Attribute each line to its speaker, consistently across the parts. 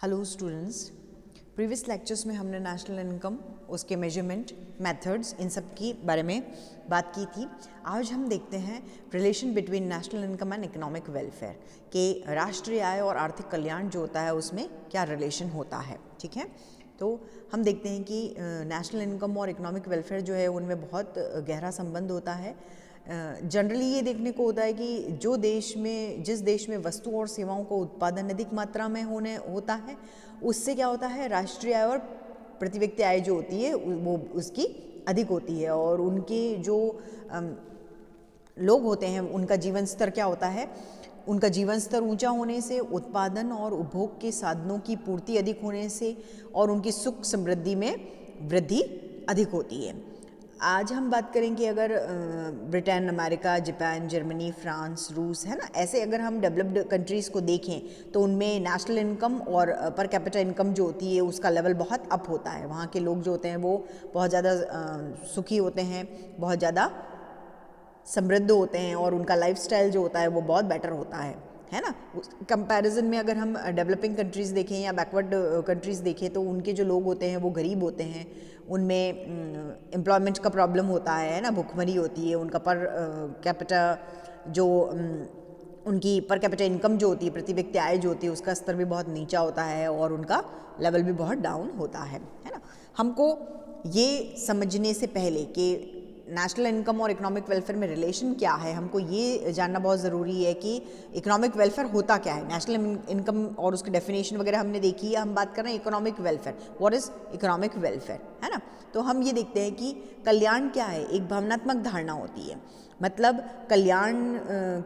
Speaker 1: Hello students, previous lectures में हमने national income, उसके मेजरमेंट मेथड्स, इन सब की बारे में बात की थी। आज हम देखते हैं relation between national income and economic welfare के राष्ट्रीय आय और आर्थिक कल्याण जो होता है उसमें क्या रिलेशन होता है। ठीक है, तो हम देखते हैं कि नेशनल इनकम और इकोनॉमिक वेलफेयर जो है उनमें बहुत गहरा संबंध होता है। जनरली ये देखने को होता है कि जिस देश में वस्तु और सेवाओं का उत्पादन अधिक मात्रा में होता है, उससे क्या होता है, राष्ट्रीय आय और प्रति व्यक्ति आय जो होती है वो उसकी अधिक होती है, और उनके जो लोग होते हैं उनका जीवन स्तर क्या होता है, उनका जीवन स्तर ऊंचा होने से, उत्पादन और उपभोग के साधनों की पूर्ति अधिक होने से और उनकी सुख समृद्धि में वृद्धि अधिक होती है। आज हम बात करेंगे अगर Britain, America, Japan, Germany, France, रूस, है ना, ऐसे अगर हम डेवलप्ड कंट्रीज़ को देखें तो उनमें नेशनल इनकम और पर कैपिटा इनकम जो होती है उसका लेवल बहुत अप होता है। वहाँ के लोग जो होते हैं वो बहुत ज़्यादा सुखी होते हैं, बहुत ज़्यादा समृद्ध होते हैं, और उनका लाइफस्टाइल जो होता है वो बहुत बेटर होता है ना। कंपैरिजन में अगर हम डेवलपिंग कंट्रीज़ देखें या बैकवर्ड कंट्रीज़ देखें तो उनके जो लोग होते हैं वो गरीब होते हैं, उनमें एम्प्लॉयमेंट का प्रॉब्लम होता है ना, भुखमरी होती है, उनका पर कैपिटा जो उनकी पर कैपिटा इनकम जो होती है, प्रति व्यक्ति आय जो होती है, उसका स्तर भी बहुत नीचा होता है और उनका लेवल भी बहुत डाउन होता है ना। हमको ये समझने से पहले कि नेशनल इनकम और इकोनॉमिक वेलफेयर में रिलेशन क्या है, हमको ये जानना बहुत ज़रूरी है कि इकोनॉमिक वेलफेयर होता क्या है। नेशनल इनकम और उसकी डेफिनेशन वगैरह हमने देखी है, हम बात कर रहे हैं economic welfare. What is economic welfare, है ना। तो हम ये देखते हैं कि कल्याण क्या है, एक भावनात्मक धारणा होती है। मतलब कल्याण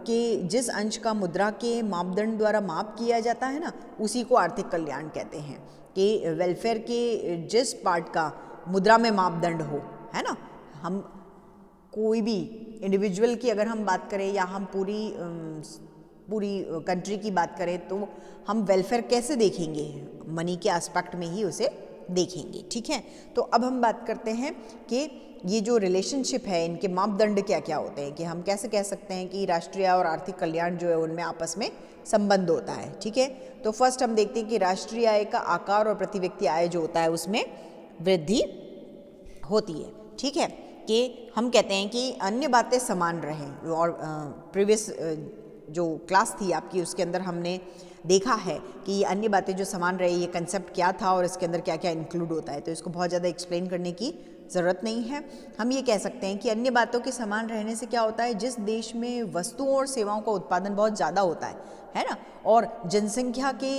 Speaker 1: के जिस अंश का मुद्रा के मापदंड द्वारा माप किया जाता है ना, उसी को आर्थिक कल्याण कहते हैं। कि वेलफेयर के जिस पार्ट का मुद्रा में मापदंड हो, है ना। हम कोई भी इंडिविजुअल की अगर हम बात करें या हम पूरी कंट्री की बात करें तो हम वेलफेयर कैसे देखेंगे, मनी के एस्पेक्ट में ही उसे देखेंगे। ठीक है, तो अब हम बात करते हैं कि ये जो रिलेशनशिप है, इनके मापदंड क्या क्या होते हैं, कि हम कैसे कह सकते हैं कि राष्ट्रीय और आर्थिक कल्याण जो है उनमें आपस में संबंध होता है। ठीक है, तो फर्स्ट हम देखते हैं कि राष्ट्रीय आय का आकार और प्रति व्यक्ति आय जो होता है उसमें वृद्धि होती है। ठीक है, कि हम कहते हैं कि अन्य बातें समान रहें, और प्रीवियस जो क्लास थी आपकी उसके अंदर हमने देखा है कि ये अन्य बातें जो समान रहे, ये कंसेप्ट क्या था और इसके अंदर क्या क्या इंक्लूड होता है, तो इसको बहुत ज़्यादा एक्सप्लेन करने की ज़रूरत नहीं है। हम ये कह सकते हैं कि अन्य बातों के समान रहने से क्या होता है, जिस देश में वस्तुओं और सेवाओं का उत्पादन बहुत ज़्यादा होता है ना, और जनसंख्या के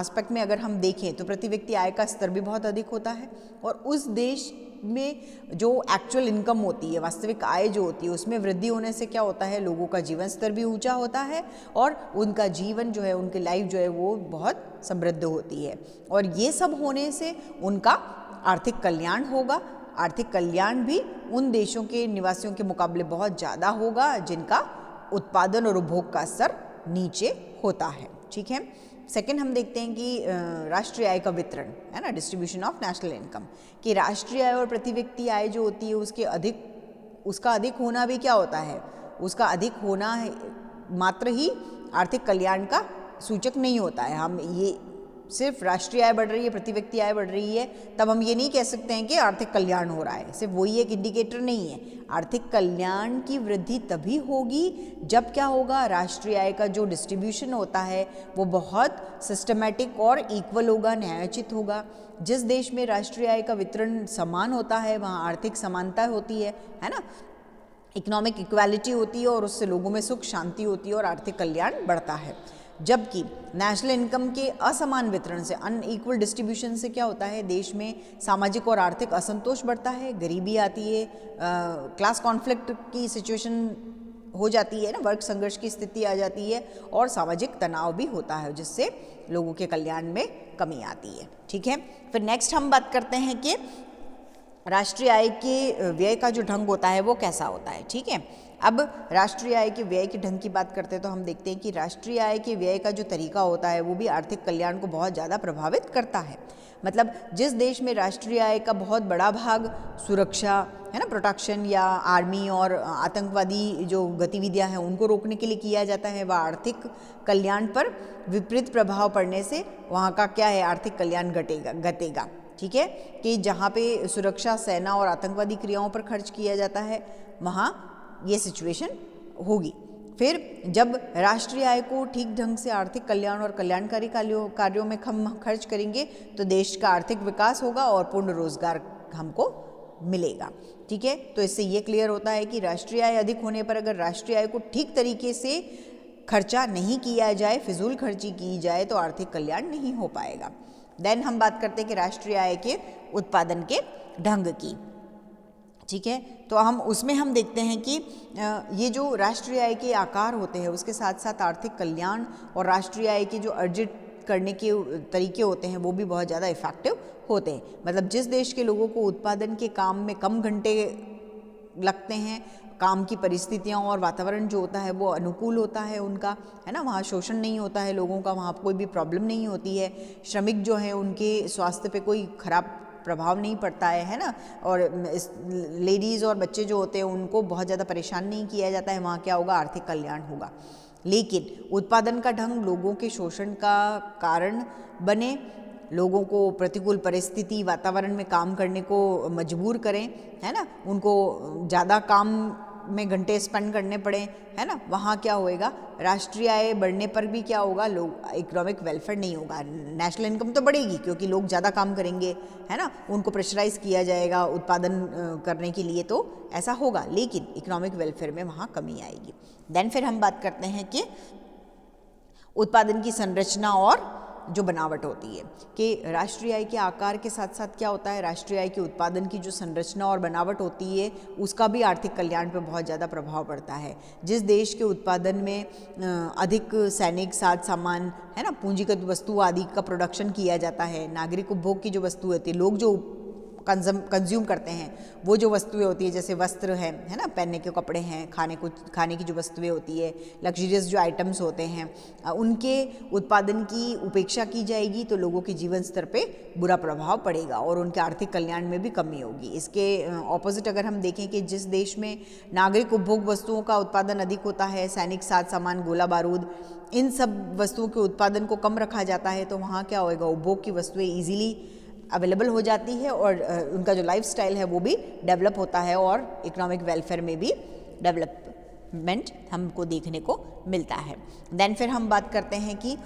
Speaker 1: एस्पेक्ट में अगर हम देखें तो प्रति व्यक्ति आय का स्तर भी बहुत अधिक होता है, और उस देश में जो एक्चुअल इनकम होती है, वास्तविक आय जो होती है, उसमें वृद्धि होने से क्या होता है, लोगों का जीवन स्तर भी ऊंचा होता है और उनका जीवन जो है, उनकी लाइफ जो है वो बहुत समृद्ध होती है, और ये सब होने से उनका आर्थिक कल्याण होगा। आर्थिक कल्याण भी उन देशों के निवासियों के मुकाबले बहुत ज़्यादा होगा जिनका उत्पादन और उपभोग का स्तर नीचे होता है। ठीक है, सेकेंड हम देखते हैं कि राष्ट्रीय आय का वितरण, है ना, डिस्ट्रीब्यूशन ऑफ नेशनल इनकम, कि राष्ट्रीय आय और प्रति व्यक्ति आय जो होती है उसका अधिक होना भी क्या होता है, उसका अधिक होना मात्र ही आर्थिक कल्याण का सूचक नहीं होता है। हम ये सिर्फ राष्ट्रीय आय बढ़ रही है, प्रति व्यक्ति आय बढ़ रही है, तब हम ये नहीं कह सकते हैं कि आर्थिक कल्याण हो रहा है, सिर्फ वही एक इंडिकेटर नहीं है। आर्थिक कल्याण की वृद्धि तभी होगी जब क्या होगा, राष्ट्रीय आय का जो डिस्ट्रीब्यूशन होता है वो बहुत सिस्टमैटिक और इक्वल होगा, न्यायोचित होगा। जिस देश में राष्ट्रीय आय का वितरण समान होता है वहाँ आर्थिक समानता होती है ना, इकोनॉमिक इक्वालिटी होती है, और उससे लोगों में सुख शांति होती है और आर्थिक कल्याण बढ़ता है। जबकि नेशनल इनकम के असमान वितरण से, अनइक्वल डिस्ट्रीब्यूशन से क्या होता है, देश में सामाजिक और आर्थिक असंतोष बढ़ता है, गरीबी आती है, क्लास कॉन्फ्लिक्ट की सिचुएशन हो जाती है ना, वर्ग संघर्ष की स्थिति आ जाती है, और सामाजिक तनाव भी होता है जिससे लोगों के कल्याण में कमी आती है। ठीक है, फिर नेक्स्ट हम बात करते हैं कि राष्ट्रीय आय के व्यय का जो ढंग होता है वो कैसा होता है, ठीक है। अब राष्ट्रीय आय के व्यय के ढंग की बात करते हैं तो हम देखते हैं कि राष्ट्रीय आय के व्यय का जो तरीका होता है वो भी आर्थिक कल्याण को बहुत ज़्यादा प्रभावित करता है। मतलब जिस देश में राष्ट्रीय आय का बहुत बड़ा भाग सुरक्षा है ना, प्रोटेक्शन या आर्मी और आतंकवादी जो गतिविधियां हैं उनको रोकने के लिए किया जाता है, वह आर्थिक कल्याण पर विपरीत प्रभाव पड़ने से वहाँ का क्या है, आर्थिक कल्याण घटेगा, ठीक है। कि जहाँ पे सुरक्षा, सेना और आतंकवादी क्रियाओं पर खर्च किया जाता है वहाँ ये सिचुएशन होगी। फिर जब राष्ट्रीय आय को ठीक ढंग से आर्थिक कल्याण और कल्याणकारी कार्यों में हम खर्च करेंगे तो देश का आर्थिक विकास होगा और पूर्ण रोजगार हमको मिलेगा, ठीक है। तो इससे ये क्लियर होता है कि राष्ट्रीय आय अधिक होने पर अगर राष्ट्रीय आय को ठीक तरीके से खर्चा नहीं किया जाए, फिजूल खर्ची की जाए तो आर्थिक कल्याण नहीं हो पाएगा। देन हम बात करते हैं कि राष्ट्रीय आय के उत्पादन के ढंग की, ठीक है। तो उसमें हम देखते हैं कि ये जो राष्ट्रीय आय के आकार होते हैं उसके साथ साथ आर्थिक कल्याण और राष्ट्रीय आय के जो अर्जित करने के तरीके होते हैं वो भी बहुत ज़्यादा इफेक्टिव होते हैं। मतलब जिस देश के लोगों को उत्पादन के काम में कम घंटे लगते हैं, काम की परिस्थितियां और वातावरण जो होता है वो अनुकूल होता है उनका, है ना, वहाँ शोषण नहीं होता है लोगों का, वहाँ कोई भी प्रॉब्लम नहीं होती है, श्रमिक जो है उनके स्वास्थ्य पे कोई खराब प्रभाव नहीं पड़ता है ना, और लेडीज़ और बच्चे जो होते हैं उनको बहुत ज़्यादा परेशान नहीं किया जाता है, वहाँ क्या होगा, आर्थिक कल्याण होगा। लेकिन उत्पादन का ढंग लोगों के शोषण का कारण बने, लोगों को प्रतिकूल परिस्थिति वातावरण में काम करने को मजबूर करें, है ना, उनको ज़्यादा काम में घंटे स्पेंड करने पड़े, है ना, वहाँ क्या होएगा, राष्ट्रीय आय बढ़ने पर भी क्या होगा, लोग इकोनॉमिक वेलफेयर नहीं होगा। नेशनल इनकम तो बढ़ेगी क्योंकि लोग ज़्यादा काम करेंगे, है ना, उनको प्रेशराइज किया जाएगा उत्पादन करने के लिए, तो ऐसा होगा, लेकिन इकोनॉमिक वेलफेयर में वहाँ कमी आएगी। देन फिर हम बात करते हैं कि उत्पादन की संरचना और जो बनावट होती है, कि राष्ट्रीय आय के आकार के साथ साथ क्या होता है, राष्ट्रीय आय के उत्पादन की जो संरचना और बनावट होती है उसका भी आर्थिक कल्याण पे बहुत ज़्यादा प्रभाव पड़ता है। जिस देश के उत्पादन में अधिक सैनिक साज सामान, है ना, पूंजीगत वस्तु आदि का प्रोडक्शन किया जाता है, नागरिक उपभोग की जो वस्तु होती है, लोग जो कंज्यूम करते हैं वो जो वस्तुएं होती है, जैसे वस्त्र है ना, पहनने के कपड़े हैं, खाने की जो वस्तुएं होती है, लग्जरियस जो आइटम्स होते हैं, उनके उत्पादन की उपेक्षा की जाएगी तो लोगों के जीवन स्तर पे बुरा प्रभाव पड़ेगा और उनके आर्थिक कल्याण में भी कमी होगी। इसके ऑपोजिट अगर हम देखें कि जिस देश में नागरिक उपभोग वस्तुओं का उत्पादन अधिक होता है, सैनिक साज सामान, गोला बारूद, इन सब वस्तुओं के उत्पादन को कम रखा जाता है, तो वहाँ क्या होएगा, उपभोग की वस्तुएं ईजिली अवेलेबल हो जाती है और उनका जो लाइफ स्टाइल है वो भी डेवलप होता है और इकोनॉमिक वेलफेयर में भी डेवलपमेंट हमको देखने को मिलता है। देन फिर हम बात करते हैं कि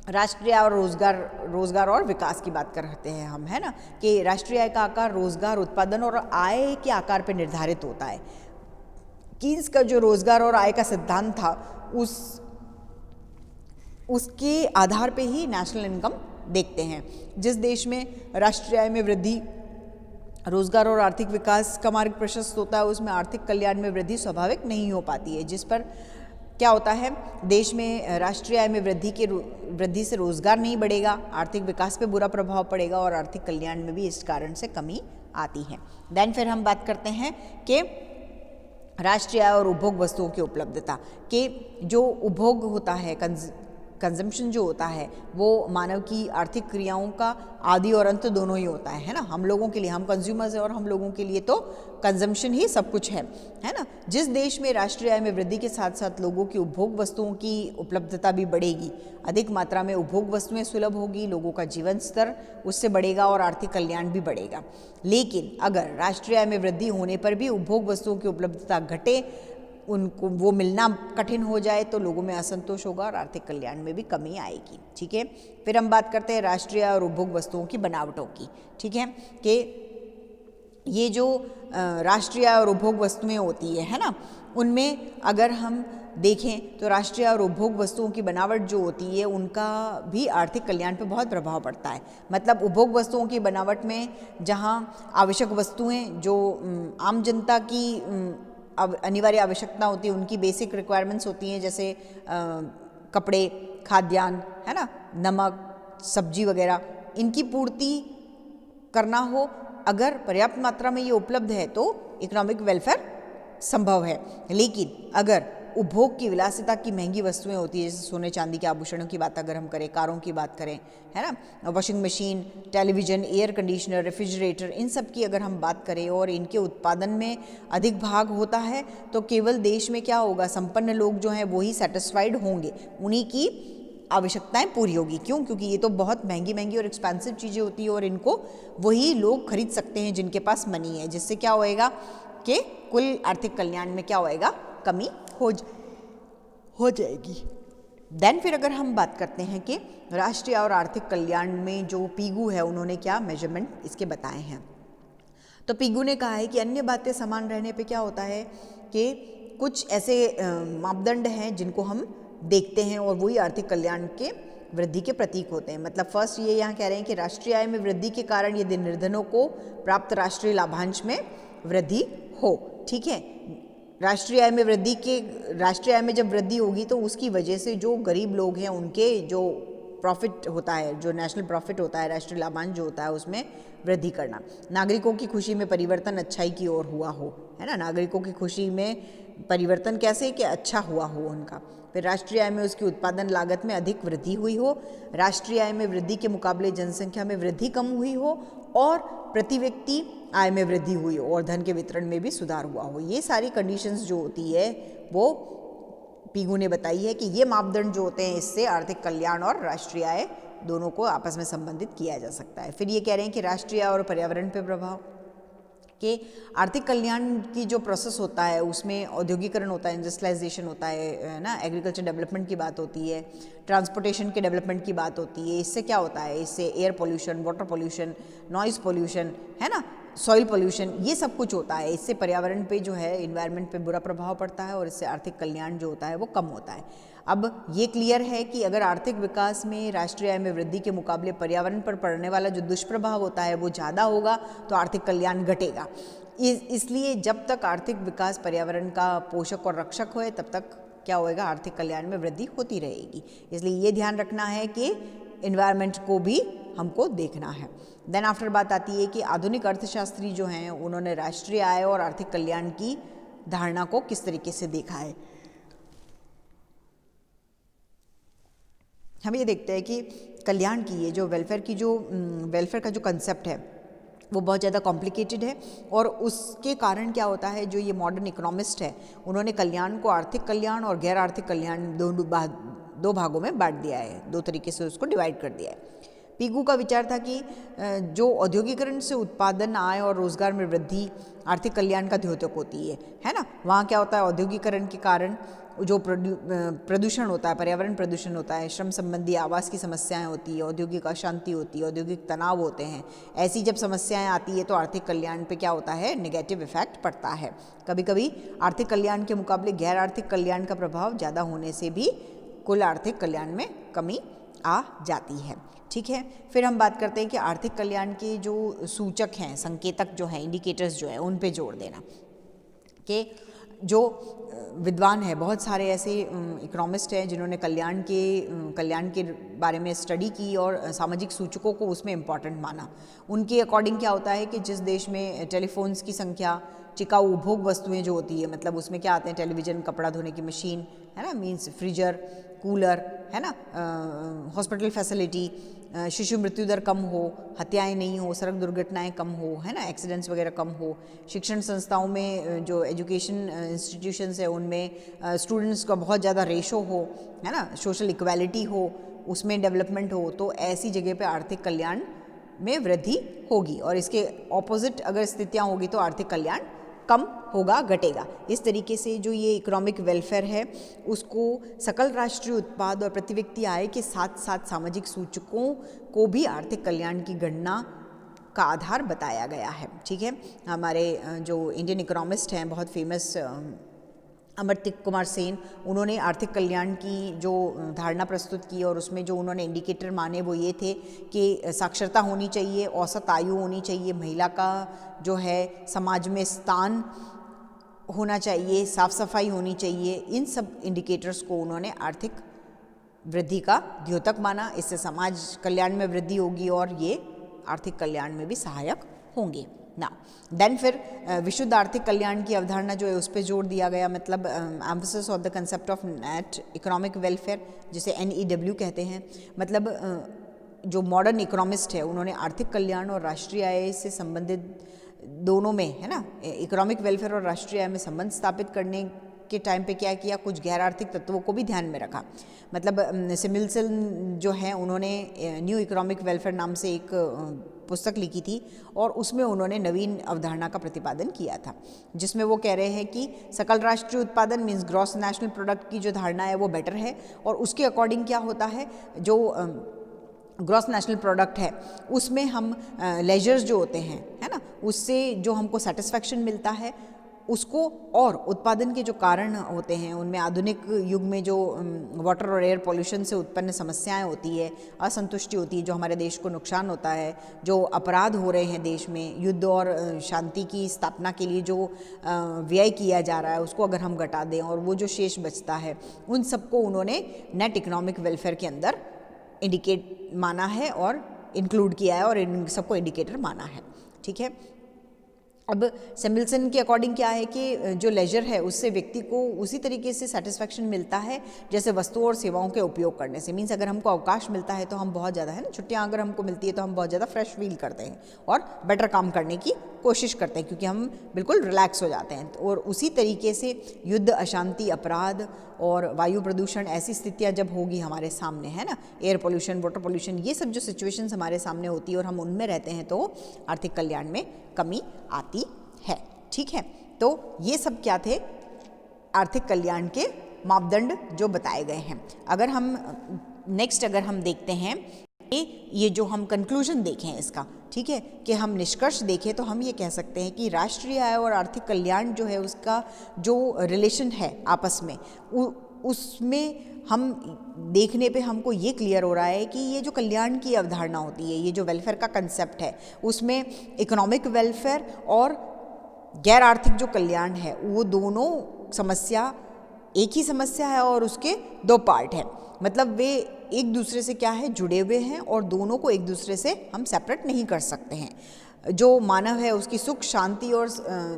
Speaker 1: राष्ट्रीय और रोजगार और विकास की बात करते हैं हम, है ना, कि राष्ट्रीय आय का आकार रोजगार, उत्पादन और आय के आकार पर निर्धारित होता है। कीन्स का जो रोजगार और आय का सिद्धांत था उसके आधार पे ही नेशनल इनकम देखते हैं। जिस देश में राष्ट्रीय आय में वृद्धि, रोजगार और आर्थिक विकास का मार्ग प्रशस्त होता है उसमें आर्थिक कल्याण में वृद्धि स्वाभाविक नहीं हो पाती है, जिस पर क्या होता है, देश में राष्ट्रीय आय में वृद्धि से रोजगार नहीं बढ़ेगा, आर्थिक विकास पे बुरा प्रभाव पड़ेगा और आर्थिक कल्याण में भी इस कारण से कमी आती है। देन फिर हम बात करते हैं कि राष्ट्रीय आय और उपभोग वस्तुओं की उपलब्धता, के जो उपभोग होता है, कंजम्पशन जो होता है वो मानव की आर्थिक क्रियाओं का आदि और अंत दोनों ही होता है ना। हम लोगों के लिए, हम कंज्यूमर्स हैं और हम लोगों के लिए तो कंजम्पशन ही सब कुछ है ना। जिस देश में राष्ट्रीय आय में वृद्धि के साथ साथ लोगों की उपभोग वस्तुओं की उपलब्धता भी बढ़ेगी, अधिक मात्रा में उपभोग वस्तुएं सुलभ होगी, लोगों का जीवन स्तर उससे बढ़ेगा और आर्थिक कल्याण भी बढ़ेगा। लेकिन अगर राष्ट्रीय आय में वृद्धि होने पर भी उपभोग वस्तुओं की उपलब्धता घटे, उनको वो मिलना कठिन हो जाए तो लोगों में असंतोष होगा और आर्थिक कल्याण में भी कमी आएगी, ठीक है। फिर हम बात करते हैं राष्ट्रीय और उपभोग वस्तुओं की बनावटों की, ठीक है, कि ये जो राष्ट्रीय और उपभोग वस्तुएं होती है ना, उनमें अगर हम देखें तो राष्ट्रीय और उपभोग वस्तुओं की बनावट जो होती है उनका भी आर्थिक कल्याण पर बहुत प्रभाव पड़ता है। मतलब उपभोग वस्तुओं की बनावट में जहाँ आवश्यक वस्तुएं जो आम जनता की अब अनिवार्य आवश्यकता होती है, उनकी बेसिक रिक्वायरमेंट्स होती हैं, जैसे कपड़े, खाद्यान्न, है ना, नमक, सब्जी वगैरह, इनकी पूर्ति करना हो अगर पर्याप्त मात्रा में ये उपलब्ध है तो इकोनॉमिक वेलफेयर संभव है। लेकिन अगर उपभोग की विलासिता की महंगी वस्तुएं होती है, जैसे सोने चांदी के आभूषणों की बात अगर हम करें, कारों की बात करें, है ना, washing machine, television, air conditioner, refrigerator, इन सब की अगर हम बात करें और इनके उत्पादन में अधिक भाग होता है, तो केवल देश में क्या होगा, संपन्न लोग जो हैं वही सेटिस्फाइड होंगे, उन्हीं की आवश्यकताएं पूरी होगी। क्यों? क्योंकि ये तो बहुत महंगी महंगी और एक्सपेंसिव चीज़ें होती है और इनको वही लोग खरीद सकते हैं जिनके पास मनी है, जिससे क्या होएगा कि कुल आर्थिक कल्याण में क्या होएगा, कमी हो जाएगी। देन फिर अगर हम बात करते हैं कि राष्ट्रीय और आर्थिक कल्याण में जो पीगू है उन्होंने क्या मेजरमेंट इसके बताए हैं, तो पीगू ने कहा है कि अन्य बातें समान रहने पे क्या होता है कि कुछ ऐसे मापदंड हैं जिनको हम देखते हैं और वही आर्थिक कल्याण के वृद्धि के प्रतीक होते हैं। मतलब फर्स्ट ये यहाँ कह रहे हैं कि राष्ट्रीय आय में वृद्धि के कारण यदि निर्धनों को प्राप्त राष्ट्रीय लाभांश में वृद्धि हो, ठीक है, राष्ट्रीय आय में जब वृद्धि होगी तो उसकी वजह से जो गरीब लोग हैं उनके जो प्रॉफिट होता है, जो नेशनल प्रॉफिट होता है, राष्ट्रीय लाभांश जो होता है, उसमें वृद्धि करना। नागरिकों की खुशी में परिवर्तन अच्छाई की ओर हुआ हो, है ना, नागरिकों की खुशी में परिवर्तन कैसे कि अच्छा हुआ हो उनका। फिर राष्ट्रीय आय में उसकी उत्पादन लागत में अधिक वृद्धि हुई हो, राष्ट्रीय आय में वृद्धि के मुकाबले जनसंख्या में वृद्धि कम हुई हो और प्रति व्यक्ति आय में वृद्धि हुई हो और धन के वितरण में भी सुधार हुआ हो। ये सारी कंडीशंस जो होती है वो पीगू ने बताई है कि ये मापदंड जो होते हैं इससे आर्थिक कल्याण और राष्ट्रीय आय दोनों को आपस में संबंधित किया जा सकता है। फिर ये कह रहे हैं कि राष्ट्रीय आय और पर्यावरण पर प्रभाव कि आर्थिक कल्याण की जो प्रोसेस होता है उसमें औद्योगिकरण होता है, इंडस्ट्रियलाइजेशन होता है ना, एग्रीकल्चर डेवलपमेंट की बात होती है, ट्रांसपोर्टेशन के डेवलपमेंट की बात होती है। इससे क्या होता है, इससे air pollution, water pollution, noise pollution, है ना, सॉइल पोल्यूशन, ये सब कुछ होता है। इससे पर्यावरण पे जो है, इन्वायरमेंट पे बुरा प्रभाव पड़ता है और इससे आर्थिक कल्याण जो होता है वो कम होता है। अब ये क्लियर है कि अगर आर्थिक विकास में राष्ट्रीय आय में वृद्धि के मुकाबले पर्यावरण पर पड़ने वाला जो दुष्प्रभाव होता है वो ज़्यादा होगा तो आर्थिक कल्याण घटेगा। इसलिए जब तक आर्थिक विकास पर्यावरण का पोषक और रक्षक होए तब तक क्या होएगा, आर्थिक कल्याण में वृद्धि होती रहेगी। इसलिए ये ध्यान रखना है कि इन्वायरमेंट को भी हमको देखना है। देन आफ्टर बात आती है कि आधुनिक अर्थशास्त्री जो हैं उन्होंने राष्ट्रीय आय और आर्थिक कल्याण की धारणा को किस तरीके से देखा है। हम ये देखते हैं कि कल्याण की ये जो वेलफेयर का जो कंसेप्ट है वो बहुत ज़्यादा कॉम्प्लिकेटेड है और उसके कारण क्या होता है, जो ये मॉडर्न इकोनॉमिस्ट है उन्होंने कल्याण को आर्थिक कल्याण और गैर आर्थिक कल्याण दो भागों में बांट दिया है, दो तरीके से उसको डिवाइड कर दिया है। पीगू का विचार था कि जो औद्योगिकरण से उत्पादन, आय और रोजगार में वृद्धि आर्थिक कल्याण का द्योतक होती है ना। वहाँ क्या होता है, औद्योगिकरण के कारण जो प्रदूषण होता है, पर्यावरण प्रदूषण होता है, श्रम संबंधी आवास की समस्याएं होती है, औद्योगिक अशांति होती है, औद्योगिक तनाव होते हैं। ऐसी जब समस्याएं आती है तो आर्थिक कल्याण पे क्या होता है, नेगेटिव इफेक्ट पड़ता है। कभी कभी आर्थिक कल्याण के मुकाबले गैर आर्थिक कल्याण का प्रभाव ज़्यादा होने से भी कुल आर्थिक कल्याण में कमी आ जाती है। ठीक है, फिर हम बात करते हैं कि आर्थिक कल्याण के जो सूचक हैं, संकेतक जो हैं, इंडिकेटर्स जो हैं, उन पे जोर देना कि जो विद्वान है, बहुत सारे ऐसे इकोनॉमिस्ट हैं जिन्होंने कल्याण के बारे में स्टडी की और सामाजिक सूचकों को उसमें इम्पॉर्टेंट माना। उनके अकॉर्डिंग क्या होता है कि जिस देश में टेलीफोन्स की संख्या, टिकाऊ उपभोग वस्तुएं जो होती है, मतलब उसमें क्या आते हैं, टेलीविज़न, कपड़ा धोने की मशीन, है ना, मीन्स फ्रीजर, कूलर, है ना, हॉस्पिटल फैसिलिटी, शिशु मृत्यु दर कम हो, हत्याएं नहीं हो, सड़क दुर्घटनाएं कम हो, है ना, एक्सीडेंट्स वगैरह कम हो, शिक्षण संस्थाओं में जो एजुकेशन इंस्टीट्यूशंस है उनमें स्टूडेंट्स का बहुत ज़्यादा रेशो हो, है ना, सोशल इक्वालिटी हो, उसमें डेवलपमेंट हो, तो ऐसी जगह पे आर्थिक कल्याण में वृद्धि होगी। और इसके ऑपोजिट अगर स्थितियाँ होगी तो आर्थिक कल्याण कम होगा, घटेगा। इस तरीके से जो ये इकोनॉमिक वेलफेयर है उसको सकल राष्ट्रीय उत्पाद और प्रति व्यक्ति आय के साथ साथ सामाजिक सूचकों को भी आर्थिक कल्याण की गणना का आधार बताया गया है। ठीक है, हमारे जो इंडियन इकोनॉमिस्ट हैं, बहुत फेमस अमर्त्य कुमार सेन, उन्होंने आर्थिक कल्याण की जो धारणा प्रस्तुत की और उसमें जो उन्होंने इंडिकेटर माने वो ये थे कि साक्षरता होनी चाहिए, औसत आयु होनी चाहिए, महिला का जो है समाज में स्थान होना चाहिए, साफ सफाई होनी चाहिए। इन सब इंडिकेटर्स को उन्होंने आर्थिक वृद्धि का द्योतक माना। इससे समाज कल्याण में वृद्धि होगी और ये आर्थिक कल्याण में भी सहायक होंगे ना। देन फिर विशुद्ध आर्थिक कल्याण की अवधारणा जो है उस पर जोर दिया गया, मतलब emphasis of the concept of net economic welfare, जिसे NEW कहते हैं। मतलब जो मॉडर्न इकोनॉमिस्ट है उन्होंने आर्थिक कल्याण और राष्ट्रीय आय से संबंधित दोनों में, है ना, इकोनॉमिक वेलफेयर और राष्ट्रीय आय में संबंध स्थापित करने के टाइम पे क्या किया, कुछ गैर आर्थिक तत्वों को भी ध्यान में रखा। मतलब सिमिल्सन जो है उन्होंने न्यू इकोनॉमिक वेलफेयर नाम से एक पुस्तक लिखी थी और उसमें उन्होंने नवीन अवधारणा का प्रतिपादन किया था, जिसमें वो कह रहे हैं कि सकल राष्ट्रीय उत्पादन मीन्स ग्रॉस नेशनल प्रोडक्ट की जो धारणा है वो बेटर है, और उसके अकॉर्डिंग क्या होता है, जो ग्रॉस नेशनल प्रोडक्ट है उसमें हम लेजर्स जो होते हैं, है ना, उससे जो हमको सेटिस्फैक्शन मिलता है उसको, और उत्पादन के जो कारण होते हैं उनमें आधुनिक युग में जो वाटर और एयर पोल्यूशन से उत्पन्न समस्याएं होती है, असंतुष्टि होती है, जो हमारे देश को नुकसान होता है, जो अपराध हो रहे हैं देश में, युद्ध और शांति की स्थापना के लिए जो व्यय किया जा रहा है उसको अगर हम घटा दें और वो जो शेष बचता है, उन सबको उन्होंने नेट इकोनॉमिक वेलफेयर के अंदर इंडिकेट माना है और इंक्लूड किया है और इन सबको इंडिकेटर माना है। ठीक है। अब सिमिल्सन के अकॉर्डिंग क्या है कि जो लेजर है उससे व्यक्ति को उसी तरीके से सेटिस्फैक्शन मिलता है जैसे वस्तुओं और सेवाओं के उपयोग करने से। मीन्स अगर हमको अवकाश मिलता है तो हम बहुत ज़्यादा, है ना, छुट्टियां अगर हमको मिलती है तो हम बहुत ज़्यादा फ्रेश फील करते हैं और बेटर काम करने की कोशिश करते हैं क्योंकि हम बिल्कुल रिलैक्स हो जाते हैं। और उसी तरीके से युद्ध, अशांति, अपराध और वायु प्रदूषण ऐसी स्थितियाँ जब होगी हमारे सामने, है ना, एयर पोल्यूशन, वाटर पोल्यूशन, ये सब जो सिचुएशंस हमारे सामने होती है और हम उनमें रहते हैं तो आर्थिक कल्याण में कमी आती है। ठीक है। तो ये सब क्या थे, आर्थिक कल्याण के मापदंड जो बताए गए हैं। अगर हम नेक्स्ट अगर हम देखते हैं ये जो हम कंक्लूजन देखें इसका, ठीक है, कि हम निष्कर्ष देखें तो हम ये कह सकते हैं कि राष्ट्रीय आय और आर्थिक कल्याण जो है उसका जो रिलेशन है आपस में, उसमें हम देखने पे हमको ये क्लियर हो रहा है कि ये जो कल्याण की अवधारणा होती है, ये जो वेलफेयर का कंसेप्ट है, उसमें इकोनॉमिक वेलफेयर और गैर आर्थिक जो कल्याण है वो दोनों समस्या एक ही समस्या है और उसके दो पार्ट हैं। मतलब वे एक दूसरे से क्या है, जुड़े हुए हैं और दोनों को एक दूसरे से हम सेपरेट नहीं कर सकते हैं। जो मानव है उसकी सुख, शांति और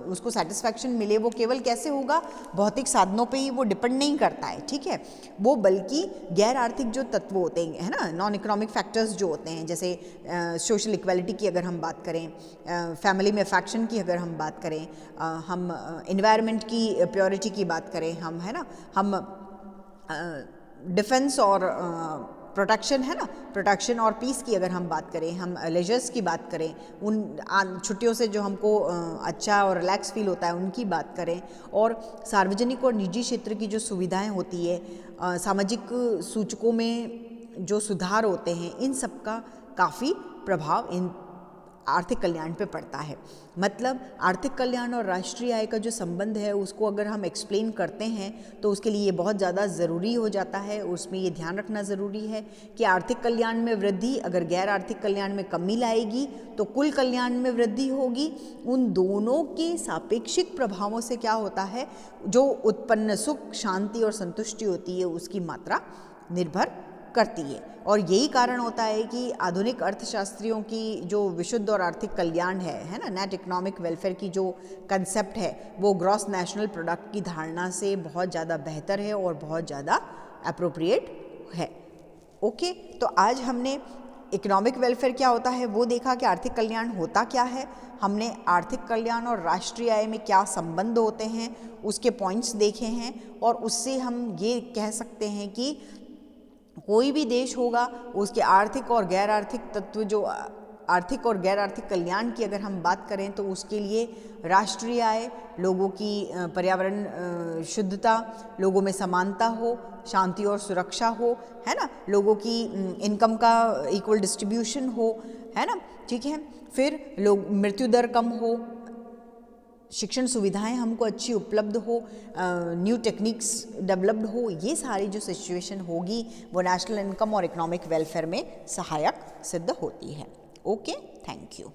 Speaker 1: उसको सेटिस्फैक्शन मिले वो केवल कैसे होगा, भौतिक साधनों पे ही वो डिपेंड नहीं करता है। ठीक है, वो बल्कि गैर आर्थिक जो तत्व होते हैं, है ना, नॉन इकोनॉमिक फैक्टर्स जो होते हैं, जैसे सोशल इक्वालिटी की अगर हम बात करें, फैमिली में अफेक्शन की अगर हम बात करें, हम इन्वायरमेंट की प्योरिटी की बात करें, हम, है ना, हम डिफेंस और प्रोटेक्शन, है ना, प्रोटेक्शन और पीस की अगर हम बात करें, हम लेजर्स की बात करें, उन छुट्टियों से जो हमको अच्छा और रिलैक्स फील होता है उनकी बात करें, और सार्वजनिक और निजी क्षेत्र की जो सुविधाएं होती है, सामाजिक सूचकों में जो सुधार होते हैं, इन सब का काफ़ी प्रभाव इन आर्थिक कल्याण पे पड़ता है। मतलब आर्थिक कल्याण और राष्ट्रीय आय का जो संबंध है उसको अगर हम एक्सप्लेन करते हैं तो उसके लिए ये बहुत ज़्यादा ज़रूरी हो जाता है। उसमें ये ध्यान रखना ज़रूरी है कि आर्थिक कल्याण में वृद्धि अगर गैर आर्थिक कल्याण में कमी लाएगी तो कुल कल्याण में वृद्धि होगी। उन दोनों के सापेक्षिक प्रभावों से क्या होता है, जो उत्पन्न सुख, शांति और संतुष्टि होती है उसकी मात्रा निर्भर करती है। और यही कारण होता है कि आधुनिक अर्थशास्त्रियों की जो विशुद्ध और आर्थिक कल्याण है ना, नेट इकोनॉमिक वेलफेयर की जो कंसेप्ट है वो ग्रॉस नेशनल प्रोडक्ट की धारणा से बहुत ज़्यादा बेहतर है और बहुत ज़्यादा अप्रोप्रिएट है। ओके, तो आज हमने इकोनॉमिक वेलफेयर क्या होता है वो देखा कि आर्थिक कल्याण होता क्या है। हमने आर्थिक कल्याण और राष्ट्रीय आय में क्या संबंध होते हैं उसके पॉइंट्स देखे हैं, और उससे हम ये कह सकते हैं कि कोई भी देश होगा उसके आर्थिक और गैर आर्थिक तत्व, जो आर्थिक और गैर आर्थिक कल्याण की अगर हम बात करें तो उसके लिए राष्ट्रीय आय, लोगों की पर्यावरण शुद्धता, लोगों में समानता हो, शांति और सुरक्षा हो, है ना, लोगों की इनकम का इक्वल डिस्ट्रीब्यूशन हो, है ना, ठीक है, फिर लोग मृत्यु दर कम हो, शिक्षण सुविधाएं हमको अच्छी उपलब्ध हो, न्यू टेक्निक्स डेवलप्ड हो, ये सारी जो सिचुएशन होगी वो नेशनल इनकम और इकोनॉमिक वेलफेयर में सहायक सिद्ध होती है। Okay, thank you.